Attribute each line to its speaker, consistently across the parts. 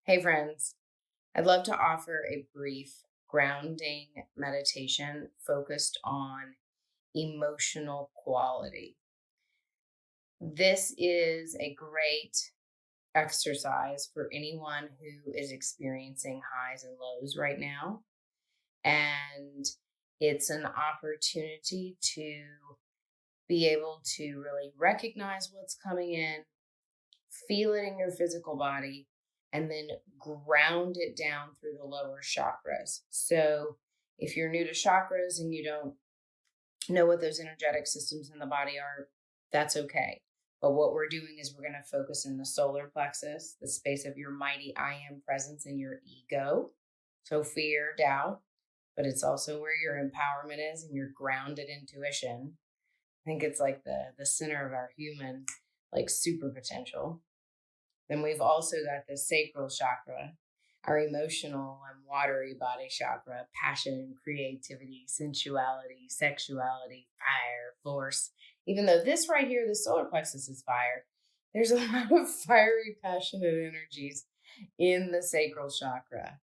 Speaker 1: Hey friends, I'd love to offer a brief grounding meditation focused on emotional quality. This is a great exercise for anyone who is experiencing highs and lows right now. And it's an opportunity to be able to really recognize what's coming in, feel it in your physical body, and then ground it down through the lower chakras. So if you're new to chakras and you don't know what those energetic systems in the body are, that's okay. But what we're doing is we're going to focus in the solar plexus, the space of your mighty I am presence in your ego. So fear, doubt, but it's also where your empowerment is and your grounded intuition. I think it's like the center of our human, like super potential. Then we've also got the Sacral Chakra, our emotional and watery body chakra, passion, creativity, sensuality, sexuality, fire, force. Even though this right here, the solar plexus is fire, there's a lot of fiery, passionate energies in the Sacral Chakra.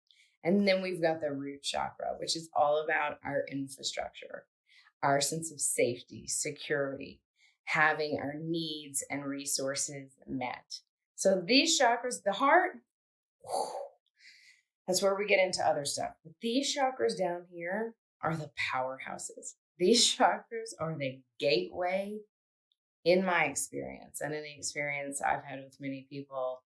Speaker 1: And then we've got the Root Chakra, which is all about our infrastructure, our sense of safety, security, having our needs and resources met. So these chakras, the heart, that's where we get into other stuff. But these chakras down here are the powerhouses. These chakras are the gateway, in my experience, and in the experience I've had with many people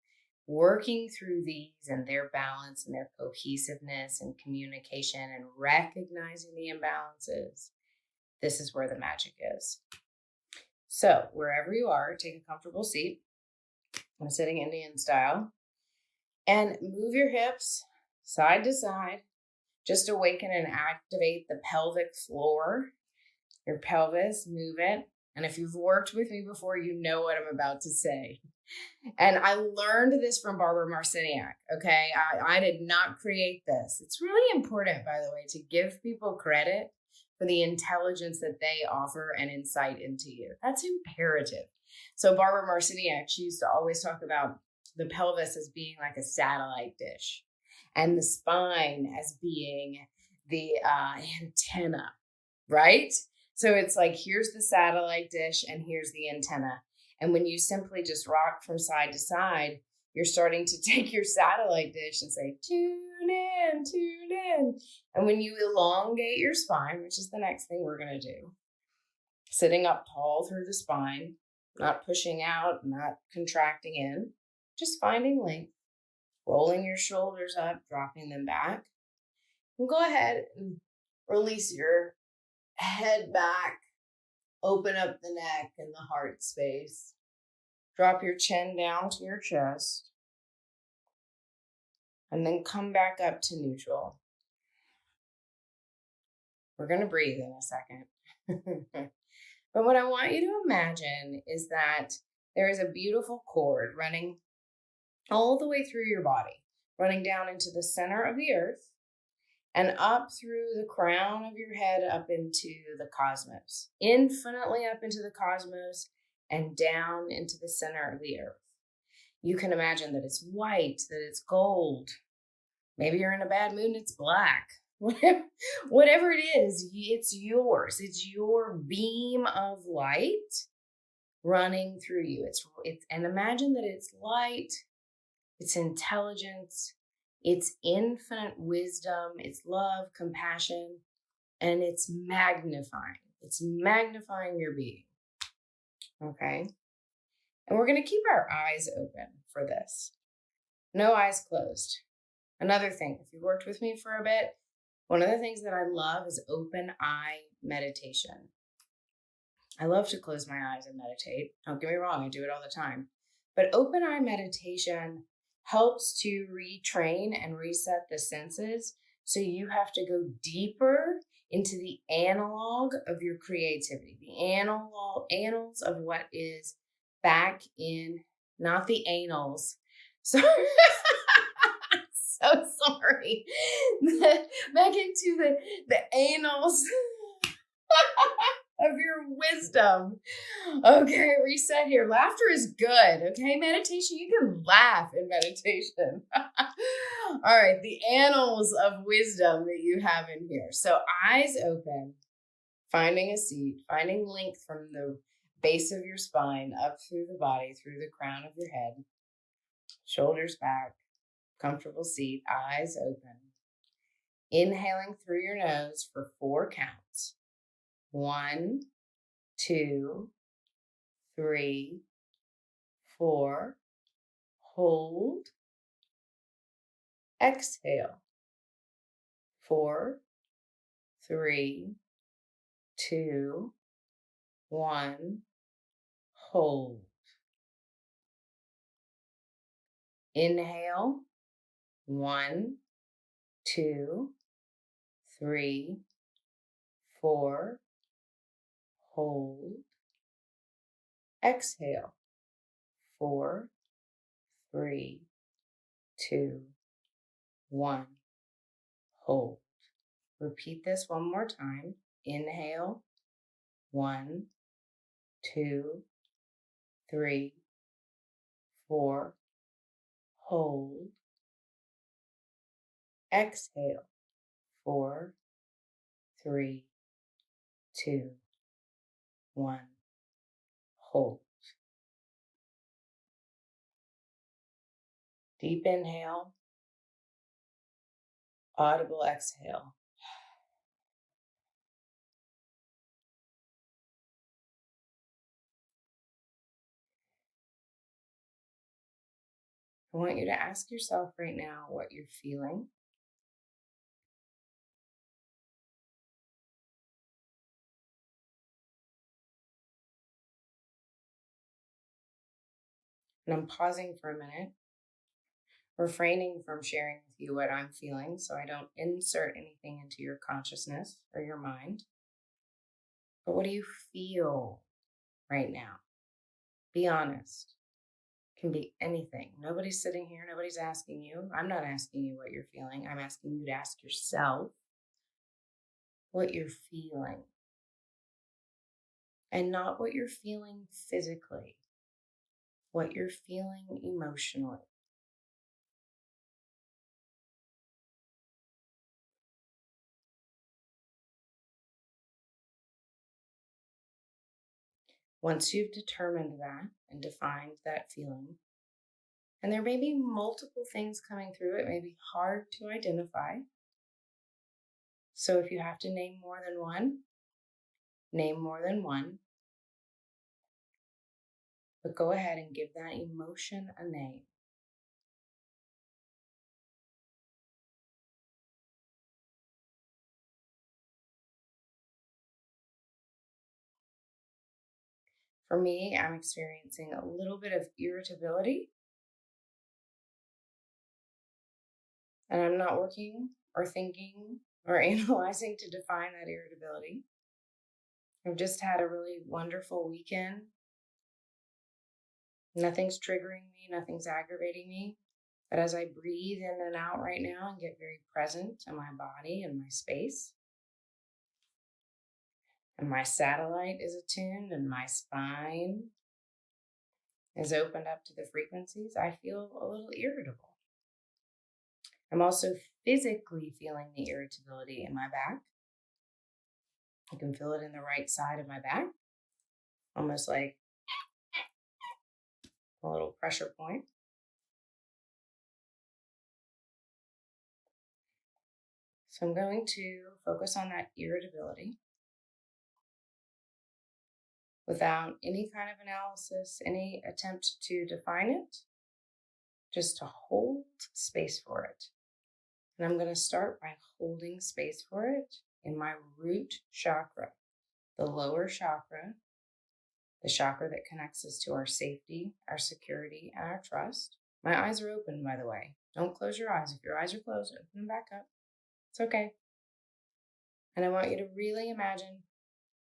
Speaker 1: working through these and their balance and their cohesiveness and communication and recognizing the imbalances. This is where the magic is. So wherever you are, take a comfortable seat. I'm sitting Indian style, and move your hips side to side. Just awaken and activate the pelvic floor, your pelvis, move it. And if you've worked with me before, you know what I'm about to say. And I learned this from Barbara Marciniak, okay? I did not create this. It's really important, by the way, to give people credit for the intelligence that they offer and insight into you. That's imperative. So Barbara Marciniak, she used to always talk about the pelvis as being like a satellite dish and the spine as being the antenna, right? So it's like, here's the satellite dish and here's the antenna. And when you simply just rock from side to side, you're starting to take your satellite dish and say, tune in, tune in. And when you elongate your spine, which is the next thing we're going to do, sitting up tall through the spine, not pushing out, not contracting in, just finding length, rolling your shoulders up, dropping them back. And go ahead and release your head back, open up the neck and the heart space. Drop your chin down to your chest. And then come back up to neutral. We're going to breathe in a second. But what I want you to imagine is that there is a beautiful cord running all the way through your body, running down into the center of the earth and up through the crown of your head up into the cosmos, infinitely up into the cosmos and down into the center of the earth. You can imagine that it's white, that it's gold. Maybe you're in a bad mood and it's black. Whatever it is, it's yours. It's your beam of light running through you. And imagine that it's light, it's intelligence, it's infinite wisdom, it's love, compassion, and it's magnifying. It's magnifying your being. Okay? And we're going to keep our eyes open for this. No eyes closed. Another thing, if you've worked with me for a bit, one of the things that I love is open eye meditation. I love to close my eyes and meditate. Don't get me wrong, I do it all the time. But open eye meditation helps to retrain and reset the senses. So you have to go deeper into the analog of your creativity, the annals of what is back in, not the anals. So so sorry. Back into the annals of your wisdom. Okay, reset here. Laughter is good. Okay, meditation, you can laugh in meditation. All right, the annals of wisdom that you have in here. So, eyes open, finding a seat, finding length from the base of your spine up through the body, through the crown of your head, shoulders back, comfortable seat, eyes open. Inhaling through your nose for 4 counts. 1, 2, 3, 4. Hold. Exhale. 4, 3, 2, 1. Hold. Inhale. 1, 2, 3, 4. Hold. Exhale. 4, 3, 2, 1. Hold. Repeat this one more time. Inhale. 1, 2, 3, 4. Hold. Exhale. 4, 3, 2, 1. Hold. Deep inhale. Audible exhale. I want you to ask yourself right now what you're feeling. And I'm pausing for a minute, refraining from sharing with you what I'm feeling so I don't insert anything into your consciousness or your mind. But what do you feel right now? Be honest. It can be anything. Nobody's sitting here. Nobody's asking you. I'm not asking you what you're feeling. I'm asking you to ask yourself what you're feeling. And not what you're feeling physically, what you're feeling emotionally. Once you've determined that and defined that feeling, and there may be multiple things coming through, it may be hard to identify. So if you have to name more than one, name more than one. But go ahead and give that emotion a name. For me, I'm experiencing a little bit of irritability. And I'm not working or thinking or analyzing to define that irritability. I've just had a really wonderful weekend. Nothing's triggering me, nothing's aggravating me. But as I breathe in and out right now and get very present to my body and my space, and my satellite is attuned and my spine is opened up to the frequencies, I feel a little irritable. I'm also physically feeling the irritability in my back. I can feel it in the right side of my back, almost like a little pressure point. So I'm going to focus on that irritability without any kind of analysis, any attempt to define it, just to hold space for it. And I'm going to start by holding space for it in my root chakra, the lower chakra, the chakra that connects us to our safety, our security, and our trust. My eyes are open, by the way. Don't close your eyes. If your eyes are closed, open them back up. It's okay. And I want you to really imagine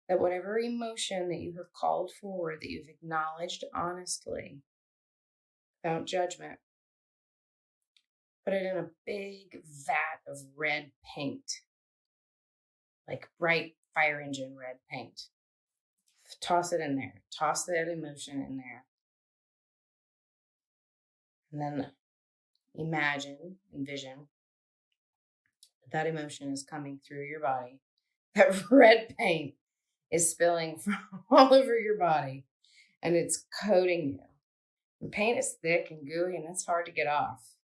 Speaker 1: that whatever emotion that you have called forward, that you've acknowledged honestly, without judgment, put it in a big vat of red paint, like bright fire engine red paint. Toss it in there. Toss that emotion in there. And then envision that emotion is coming through your body. That red paint is spilling from all over your body and it's coating you. And paint is thick and gooey and it's hard to get off.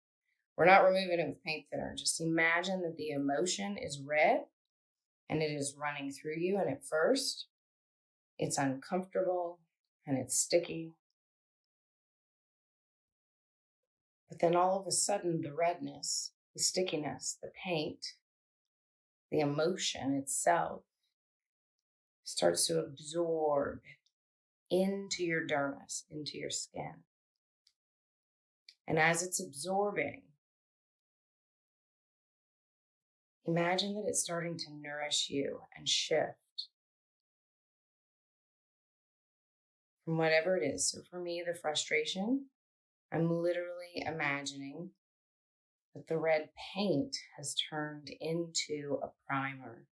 Speaker 1: We're not removing it with paint thinner. Just imagine that the emotion is red and it is running through you. And at first, it's uncomfortable and it's sticky. But then all of a sudden, the redness, the stickiness, the paint, the emotion itself starts to absorb into your dermis, into your skin. And as it's absorbing, imagine that it's starting to nourish you and shift from whatever it is. So for me, the frustration, I'm literally imagining that the red paint has turned into a primer.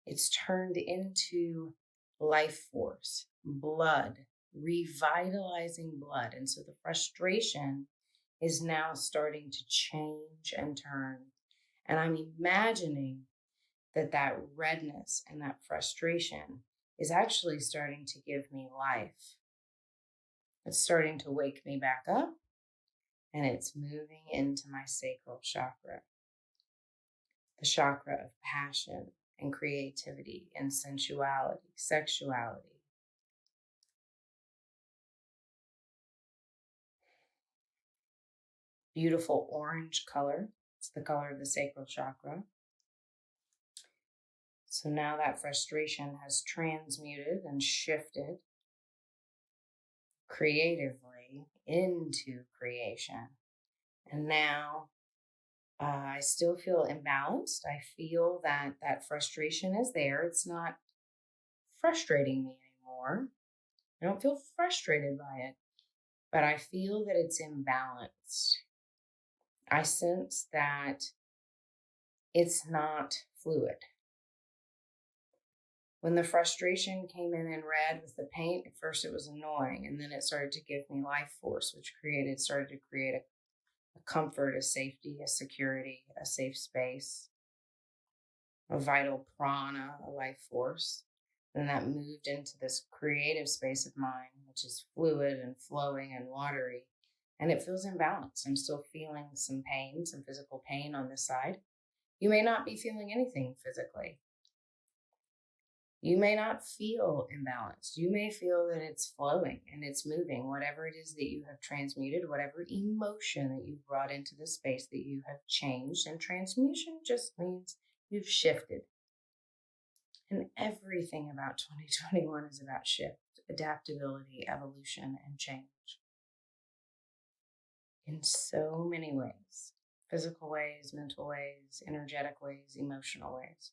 Speaker 1: It's turned into life force, blood, revitalizing blood. And so the frustration is now starting to change and turn. And I'm imagining that redness and that frustration is actually starting to give me life. It's starting to wake me back up, and it's moving into my sacral chakra, the chakra of passion and creativity and sensuality, sexuality. Beautiful orange color. It's the color of the sacral chakra. So now that frustration has transmuted and shifted creatively into creation. And now I still feel imbalanced. I feel that frustration is there. It's not frustrating me anymore. I don't feel frustrated by it, but I feel that it's imbalanced. I sense that it's not fluid. When the frustration came in red with the paint, at first it was annoying, and then it started to give me life force, which started to create a comfort, a safety, a security, a safe space, a vital prana, a life force. And that moved into this creative space of mine, which is fluid and flowing and watery. And it feels imbalanced. I'm still feeling some pain, some physical pain on this side. You may not be feeling anything physically. You may not feel imbalanced. You may feel that it's flowing and it's moving, whatever it is that you have transmuted, whatever emotion that you've brought into the space that you have changed. And transmutation just means you've shifted. And everything about 2021 is about shift, adaptability, evolution, and change. In so many ways, physical ways, mental ways, energetic ways, emotional ways.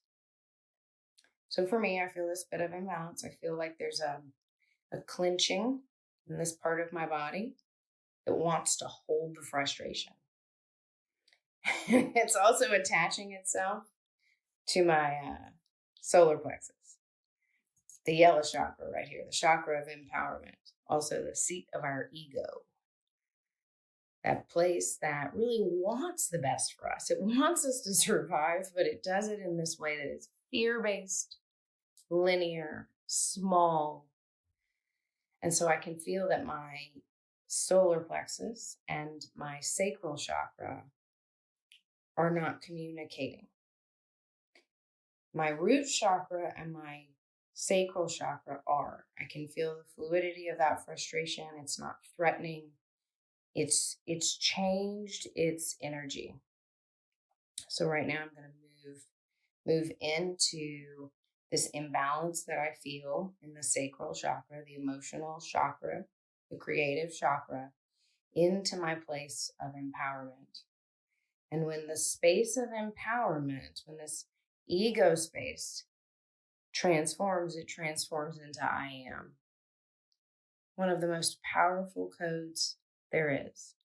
Speaker 1: So for me, I feel this bit of imbalance. I feel like there's a clenching in this part of my body that wants to hold the frustration. It's also attaching itself to my solar plexus, the yellow chakra right here, the chakra of empowerment, also the seat of our ego. That place that really wants the best for us. It wants us to survive, but it does it in this way that is fear-based, linear, small. And so I can feel that my solar plexus and my sacral chakra are not communicating. My root chakra and my sacral chakra are. I can feel the fluidity of that frustration. It's not threatening. It's changed its energy. So right now I'm going to move into this imbalance that I feel in the sacral chakra, the emotional chakra, the creative chakra, into my place of empowerment. And when the space of empowerment, when this ego space transforms, it transforms into I am. One of the most powerful codes there is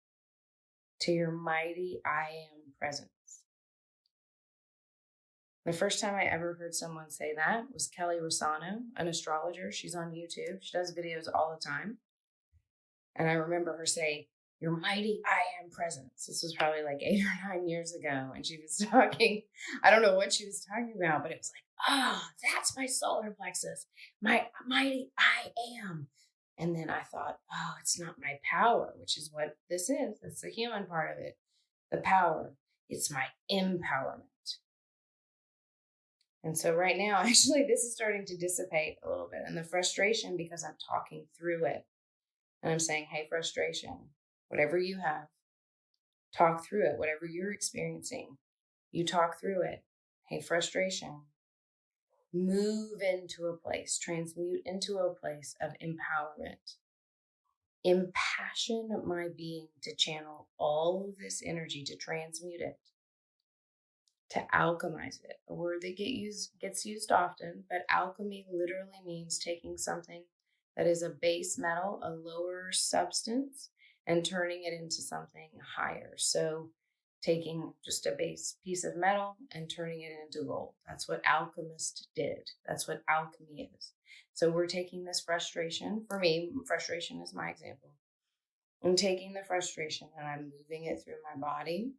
Speaker 1: to your mighty I am presence. The first time I ever heard someone say that was Kelly Rosano, an astrologer. She's on YouTube. She does videos all the time. And I remember her say, "Your mighty I am presence." This was probably like 8 or 9 years ago. And she was talking, I don't know what she was talking about, but it was like, oh, that's my solar plexus, my mighty I am. And then I thought, oh, it's not my power, which is what this is. It's the human part of it, the power. It's my empowerment. And so right now, actually, this is starting to dissipate a little bit. And the frustration, because I'm talking through it. And I'm saying, hey, frustration, whatever you have, talk through it. Whatever you're experiencing, you talk through it. Hey, frustration, move into a place, transmute into a place of empowerment. Impassion my being to channel all of this energy, to transmute it, to alchemize it. A word that gets used often, but alchemy literally means taking something that is a base metal, a lower substance, and turning it into something higher. So taking just a base piece of metal and turning it into gold. That's what alchemists did. That's what alchemy is. So we're taking this frustration. For me, frustration is my example. I'm taking the frustration and I'm moving it through my body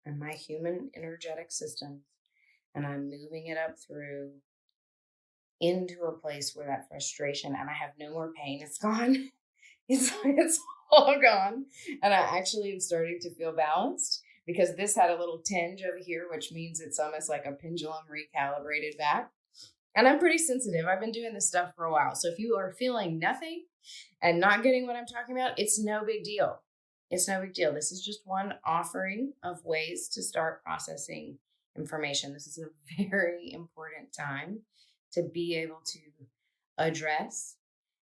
Speaker 1: and my human energetic systems, and I'm moving it up through into a place where that frustration, and I have no more pain. It's gone. It's all gone. And I actually am starting to feel balanced, because this had a little tinge over here, which means it's almost like a pendulum recalibrated back. And I'm pretty sensitive. I've been doing this stuff for a while. So if you are feeling nothing and not getting what I'm talking about, it's no big deal. It's no big deal. This is just one offering of ways to start processing information. This is a very important time to be able to address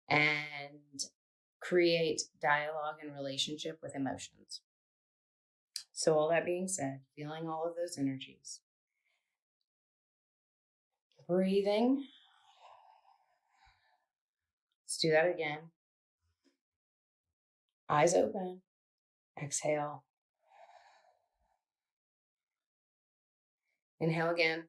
Speaker 1: and create dialogue and relationship with emotions. So all that being said, feeling all of those energies, breathing. Let's do that again. Eyes open. Exhale. Inhale again.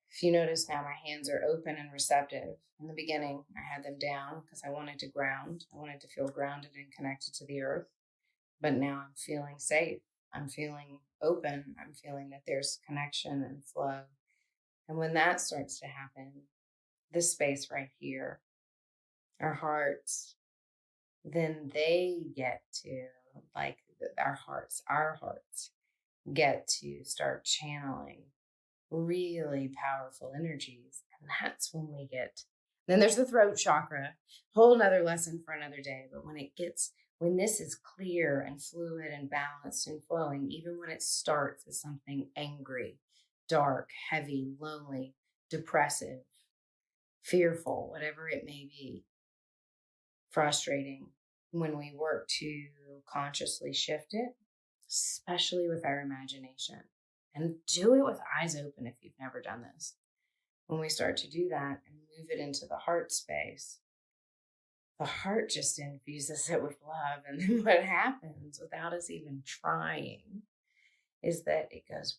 Speaker 1: If you notice now, my hands are open and receptive. In the beginning, I had them down because I wanted to ground. I wanted to feel grounded and connected to the earth. But now I'm feeling safe. I'm feeling open. I'm feeling that there's connection and flow. And when that starts to happen, this space right here, our hearts, then they get to, like, our hearts get to start channeling really powerful energies. And that's when we get, then there's the throat chakra, whole nother lesson for another day. But when this is clear and fluid and balanced and flowing, even when it starts as something angry, dark, heavy, lonely, depressive, fearful, whatever it may be, frustrating, when we work to consciously shift it, especially with our imagination, and do it with eyes open if you've never done this. When we start to do that and move it into the heart space, the heart just infuses it with love. And then what happens without us even trying is that it goes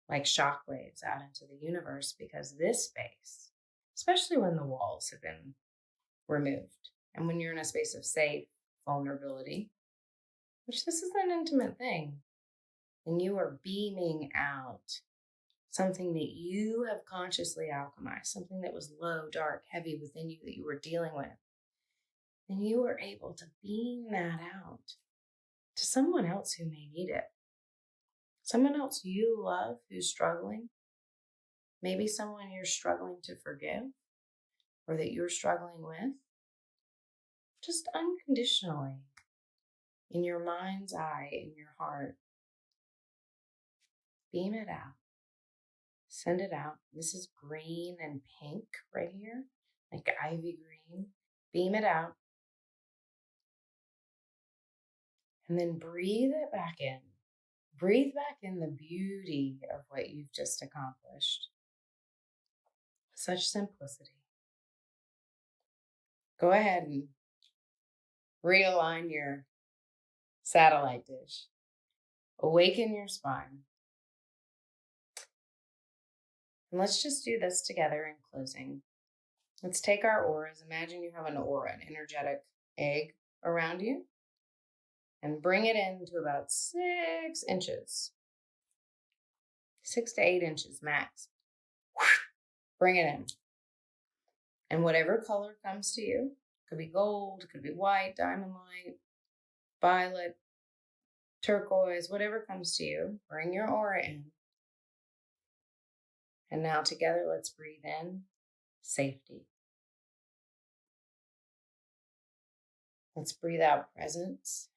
Speaker 1: like shockwaves out into the universe, because this space, especially when the walls have been removed and when you're in a space of safe vulnerability, which this is an intimate thing, and you are beaming out something that you have consciously alchemized, something that was low, dark, heavy within you that you were dealing with, and you are able to beam that out to someone else who may need it. Someone else you love who's struggling. Maybe someone you're struggling to forgive or that you're struggling with. Just unconditionally, in your mind's eye, in your heart, beam it out. Send it out. This is green and pink right here, like ivy green. Beam it out. And then breathe it back in. Breathe back in the beauty of what you've just accomplished. Such simplicity. Go ahead and realign your satellite dish. Awaken your spine. And let's just do this together in closing. Let's take our auras. Imagine you have an aura, an energetic egg around you, and bring it in to about 6 inches. 6 to 8 inches max. Bring it in. And whatever color comes to you, could be gold, could be white, diamond light, violet, turquoise, whatever comes to you, bring your aura in. And now together, let's breathe in safety. Let's breathe out presence.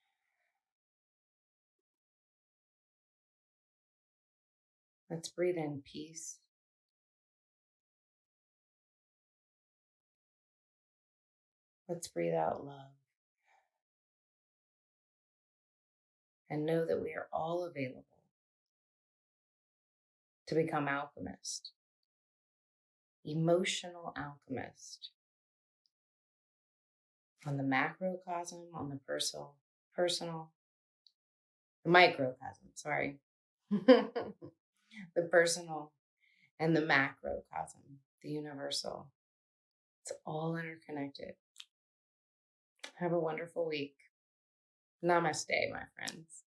Speaker 1: Let's breathe in peace. Let's breathe out love. And know that we are all available to become alchemist, emotional alchemist, on the macrocosm, on the personal, the microcosm, sorry, the personal and the macrocosm, the universal. It's all interconnected. Have a wonderful week. Namaste, my friends.